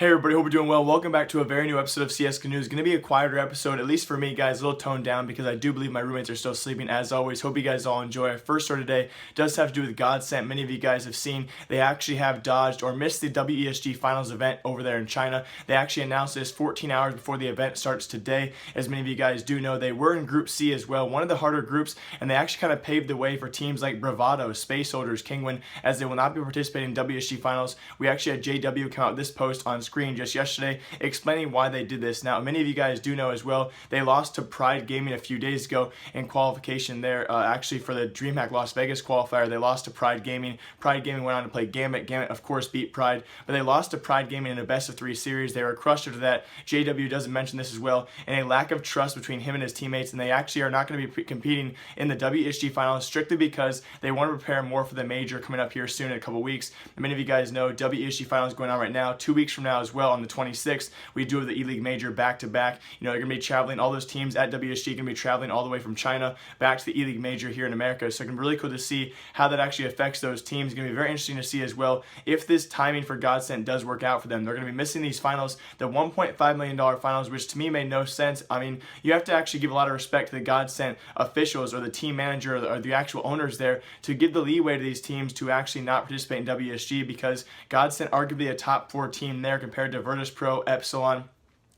Hey everybody, hope you're doing well. Welcome back to a very new episode of CSGO News. Going to be a quieter episode, at least for me, guys, a little toned down because I do believe my roommates are still sleeping. As always, hope you guys all enjoy. Our first story today does have to do with Godsent. Many of you guys have seen they actually have dodged or missed the WESG finals event over there in China. They actually announced this 14 hours before the event starts today. As many of you guys do know, they were in Group C as well, one of the harder groups, and they actually kind of paved the way for teams like Bravado, Space Soldiers, Kingwin, as they will not be participating in WESG finals. We actually had JW come out with this post on screen just yesterday explaining why they did this. Now, many of you guys do know as well, they lost to Pride Gaming a few days ago in qualification there, actually for the DreamHack Las Vegas qualifier. They lost to Pride Gaming. Pride Gaming went on to play Gambit. Gambit, of course, beat Pride, but they lost to Pride Gaming in a best-of-3 series. They were crushed after that. JW doesn't mention this as well, and a lack of trust between him and his teammates, and they actually are not going to be competing in the WESG finals strictly because they want to prepare more for the major coming up here soon in a couple weeks. And many of you guys know WESG finals going on right now, 2 weeks from now as well on the 26th. We do have the Eleague major back-to-back. You know, you're going to be traveling, all those teams at WSG going to be traveling all the way from China back to the Eleague major here in America. So it's going to be really cool to see how that actually affects those teams. It's going to be very interesting to see as well if this timing for Godsent does work out for them. They're going to be missing these finals, the $1.5 million finals, which to me made no sense. I mean, you have to actually give a lot of respect to the Godsent officials or the team manager or the actual owners there to give the leeway to these teams to actually not participate in WSG, because Godsent arguably a top 4 team there compared to Virtus Pro, Epsilon,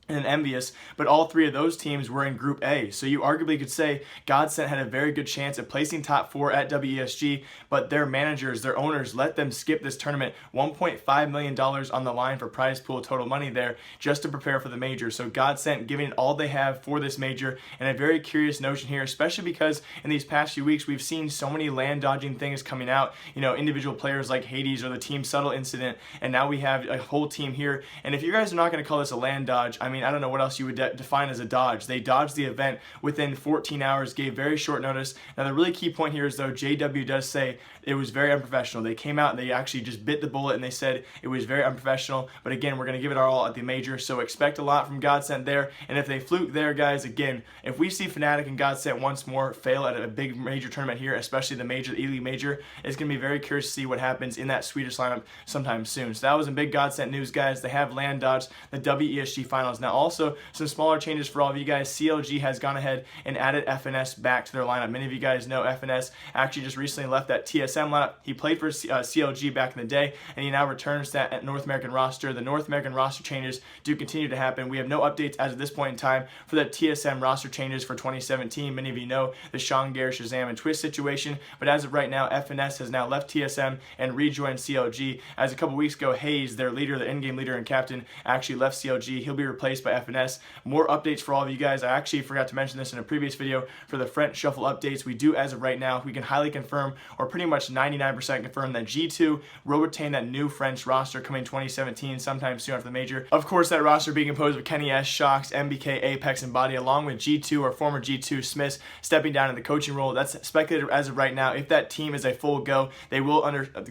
and Envious, but all 3 of those teams were in Group A. So you arguably could say Godsent had a very good chance of placing top 4 at WESG, but their managers, their owners, let them skip this tournament. $1.5 million on the line for prize pool total money there just to prepare for the major. So Godsent giving it all they have for this major, and a very curious notion here, especially because in these past few weeks we've seen so many land dodging things coming out, you know, individual players like Hazed or the Team Subtle incident, and now we have a whole team here. And if you guys are not going to call this a land dodge, I mean, I don't know what else you would define as a dodge. They dodged the event within 14 hours, gave very short notice. Now, the really key point here is, though, JW does say it was very unprofessional. They came out and they actually just bit the bullet and they said it was very unprofessional. But again, we're going to give it our all at the major, so expect a lot from Godsent there. And if they fluke there, guys, again, if we see Fnatic and Godsent once more fail at a big major tournament here, especially the major, the Eleague major, it's going to be very curious to see what happens in that Swedish lineup sometime soon. So that was some big Godsent news, guys. They have land dodged the WESG finals. Now, also, some smaller changes for all of you guys. CLG has gone ahead and added FNS back to their lineup. Many of you guys know FNS actually just recently left that TSM lineup. He played for CLG back in the day, and he now returns to that North American roster. The North American roster changes do continue to happen. We have no updates as of this point in time for the TSM roster changes for 2017. Many of you know the Shangare, Shazam, and Twist situation, but as of right now, FNS has now left TSM and rejoined CLG. As a couple weeks ago, Hazed, their leader, the in-game leader and captain, actually left CLG. He'll be replaced by FNS. More updates for all of you guys. I actually forgot to mention this in a previous video for the French Shuffle updates. We do, as of right now, we can highly confirm, or pretty much 99% confirm, that G2 will retain that new French roster coming 2017, sometime soon after the major. Of course, that roster being composed of Kenny S, Shox, MBK, Apex, and Body, along with G2 or former G2 Smiths stepping down in the coaching role. That's speculated as of right now. If that team is a full go, they will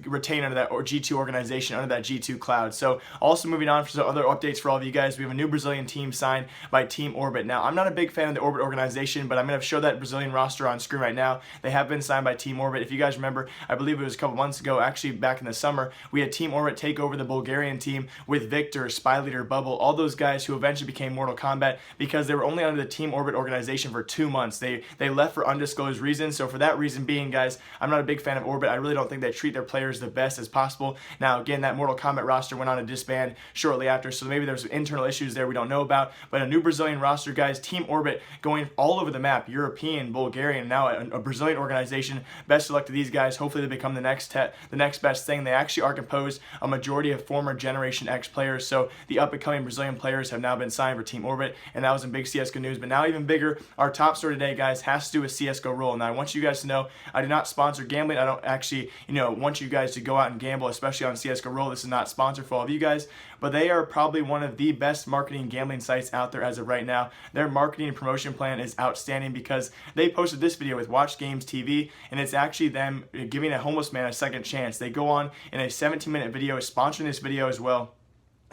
retain under that G2 organization, under that G2 cloud. So also moving on for some other updates for all of you guys, we have a new Brazilian team signed by Team Orbit. Now, I'm not a big fan of the Orbit organization, but I'm going to show that Brazilian roster on screen right now. They have been signed by Team Orbit. If you guys remember, I believe it was a couple months ago, actually back in the summer, we had Team Orbit take over the Bulgarian team with Victor, Spy Leader, Bubble, all those guys who eventually became Mortal Kombat because they were only under the Team Orbit organization for 2 months. They left for undisclosed reasons. So for that reason being, guys, I'm not a big fan of Orbit. I really don't think they treat their players the best as possible. Now, again, that Mortal Kombat roster went on to disband shortly after, so maybe there's some internal issues there we don't know about, but a new Brazilian roster, guys. Team Orbit going all over the map, European, Bulgarian, now a Brazilian organization. Best of luck to these guys. Hopefully they become the next best thing. They actually are composed a majority of former Generation X players, so the up-and-coming Brazilian players have now been signed for Team Orbit, and that was in big CSGO news. But now even bigger, our top story today, guys, has to do with CSGORoll. Now, I want you guys to know I do not sponsor gambling. I don't actually, want you guys to go out and gamble, especially on CSGORoll. This is not sponsored for all of you guys, but they are probably one of the best marketing gambling sites out there as of right now. Their marketing and promotion plan is outstanding because they posted this video with Watch Games TV, and it's actually them giving a homeless man a second chance. They go on in a 17-minute video sponsoring this video as well.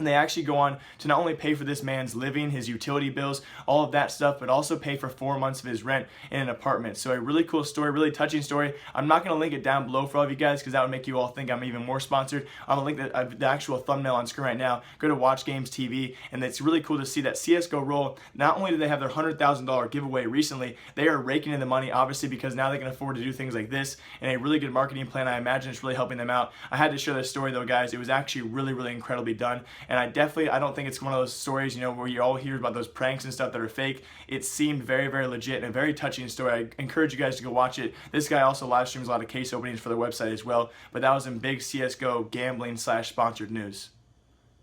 And they actually go on to not only pay for this man's living, his utility bills, all of that stuff, but also pay for 4 months of his rent in an apartment. So a really cool story, really touching story. I'm not going to link it down below for all of you guys because that would make you all think I'm even more sponsored. I'm going to link the actual thumbnail on screen right now. Go to Watch Games TV, and it's really cool to see that CSGORoll, not only do they have their $100,000 giveaway recently, they are raking in the money, obviously, because now they can afford to do things like this, and a really good marketing plan. I imagine it's really helping them out. I had to share this story though, guys. It was actually really, really incredibly done. And I don't think it's one of those stories, you know, where you all hear about those pranks and stuff that are fake. It seemed very, very legit and a very touching story. I encourage you guys to go watch it. This guy also live streams a lot of case openings for their website as well, but that was in big CSGO gambling / sponsored news.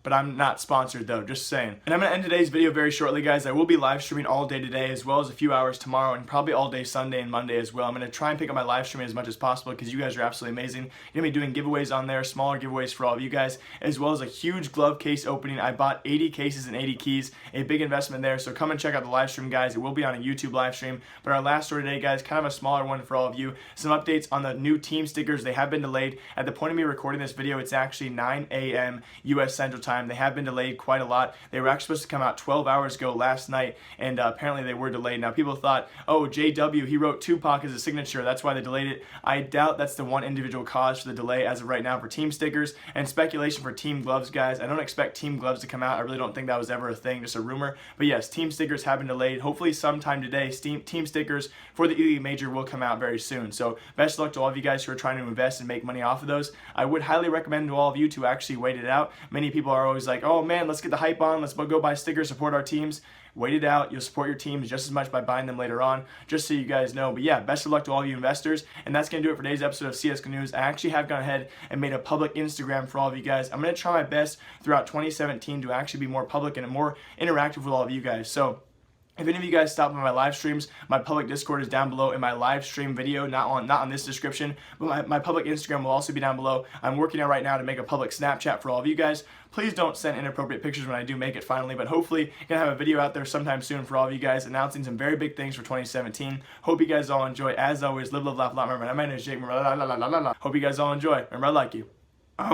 But I'm not sponsored though, just saying. And I'm going to end today's video very shortly, guys. I will be live streaming all day today, as well as a few hours tomorrow, and probably all day Sunday and Monday as well. I'm going to try and pick up my live streaming as much as possible because you guys are absolutely amazing. You're going to be doing giveaways on there, smaller giveaways for all of you guys, as well as a huge glove case opening. I bought 80 cases and 80 keys, a big investment there. So come and check out the live stream, guys. It will be on a YouTube live stream. But our last story today, guys, kind of a smaller one for all of you. Some updates on the new team stickers. They have been delayed. At the point of me recording this video, it's actually 9 a.m. U.S. Central Time. They have been delayed quite a lot. They were actually supposed to come out 12 hours ago last night, and apparently they were delayed. Now people thought, oh, JW, he wrote Tupac as a signature, that's why they delayed it. I doubt that's the one individual cause for the delay as of right now for team stickers. And speculation for team gloves, guys. I don't expect team gloves to come out. I really don't think that was ever a thing, just a rumor. But yes, team stickers have been delayed. Hopefully sometime today, team stickers for the Eleague Major will come out very soon. So best of luck to all of you guys who are trying to invest and make money off of those. I would highly recommend to all of you to actually wait it out. Many people are always like, oh man, let's get the hype on, let's go buy stickers, support our teams. Wait it out. You'll support your teams just as much by buying them later on, just so you guys know. But yeah, best of luck to all you investors. And that's going to do it for today's episode of CSGO News. I actually have gone ahead and made a public Instagram for all of you guys. I'm going to try my best throughout 2017 to actually be more public and more interactive with all of you guys. So if any of you guys stop by my live streams, my public Discord is down below in my live stream video, not on this description, but my public Instagram will also be down below. I'm working on right now to make a public Snapchat for all of you guys. Please don't send inappropriate pictures when I do make it finally, but hopefully gonna have a video out there sometime soon for all of you guys announcing some very big things for 2017. Hope you guys all enjoy. As always, live, love, laugh, a lot. Remember, my name is Jake. Hope you guys all enjoy. Remember, I like you. Bye.